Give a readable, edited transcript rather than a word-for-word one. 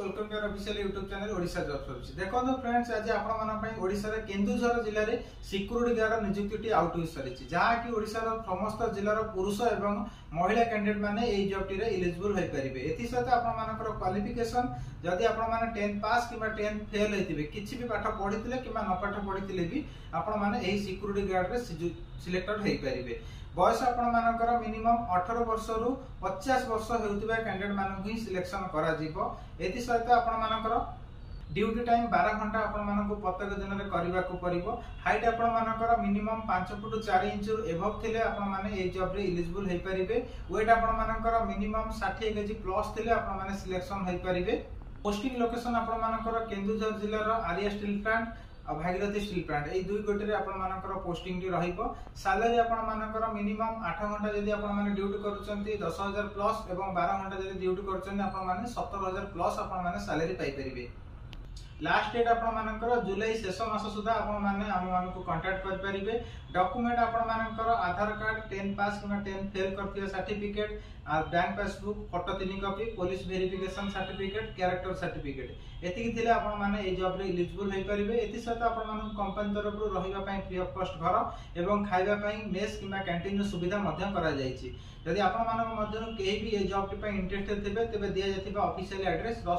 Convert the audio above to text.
Welcome to official YouTube channel Odisha job service. देखो friends, आज आपण ओडिशा रे केन्दुझर जिल्ला रे सिक्यूरिटी गार्ड नियुक्ति आउट हो सारी जहाँ कि ओडिशा रो समस्त जिल्लार पुरुष एवं महिला कैंडिडेट माने एई जॉब टी रे एलिजिबल होई परिबे। एथि सहित आपण मानकर क्वालिफिकेशन जदि आपण माने 10 पास किबा 10 फेल हेतिबे, किछि भी पाठ पढिथिले किबा न पाठ पढिथिले भी आपण माने एई सिक्यूरिटी गार्ड रे सिलेक्टेड होई परिबे। बयस आपण मानकर मिनिमम 18 वर्ष रु 50 वर्ष हेउतिबा कैंडिडेट मानकु ही सिलेक्शन करा जिवो। एथि सहित आपण मानकर ड्यूटी टाइम 12 घंटा आपण मानकु प्रत्येक दिन रे करबा को परिबो। हाइट आपण मानकर मिनिमम 5 फुट 4 इंच एबव थिले आपण माने ए जॉब रे एलिजिबल होई परिबे। वेट आपण मानकर मिनिमम 60 केजी प्लस थिले आपण माने सिलेक्शन होई परिबे। पोस्टिंग लोकेशन आपण मानकर केन्दुझर जिल्ला रो आर्या स्टील प्लांट और भागीरथी स्टील प्लांट ए दुई गोटे रे आपण मानकर पोस्टिंग टी रहिबो। सैलरी आपण मानकर मिनिमम 8 घंटा जदि आपण माने ड्यूटी करूचंती 10000 प्लस एवं 12 घंटा जदि ड्यूटी करूचंती आपण माने 17000 प्लस आपण माने सैलरी पाई परिबे। लास्ट डेट आपण मानकर जुलाई शेष मास सुधा आपण माने हम मानकु कांटेक्ट कर परिबे। डॉक्यूमेंट आपण मानकर आधार कार्ड 10 पास किबा 10 फेल करथिया सर्टिफिकेट आ bank passbook photo 3 copy police verification certificate character certificate एतिकी थिले आपण माने ए जॉब रे एलिजिबल होई परिबे। एति सहित आपण मानकु कंपनी तरफ रु रहिबा पई फ्री ऑफ कॉस्ट घर एवं खाइबा पई मेस किबा कैंटीन सुविधा मध्य करा जायछि। यदि आपण मानक मध्य केही भी ए जॉब पई इंटरेस्टेड थिबे तबे दिया जाथिबा ऑफिशियल एड्रेस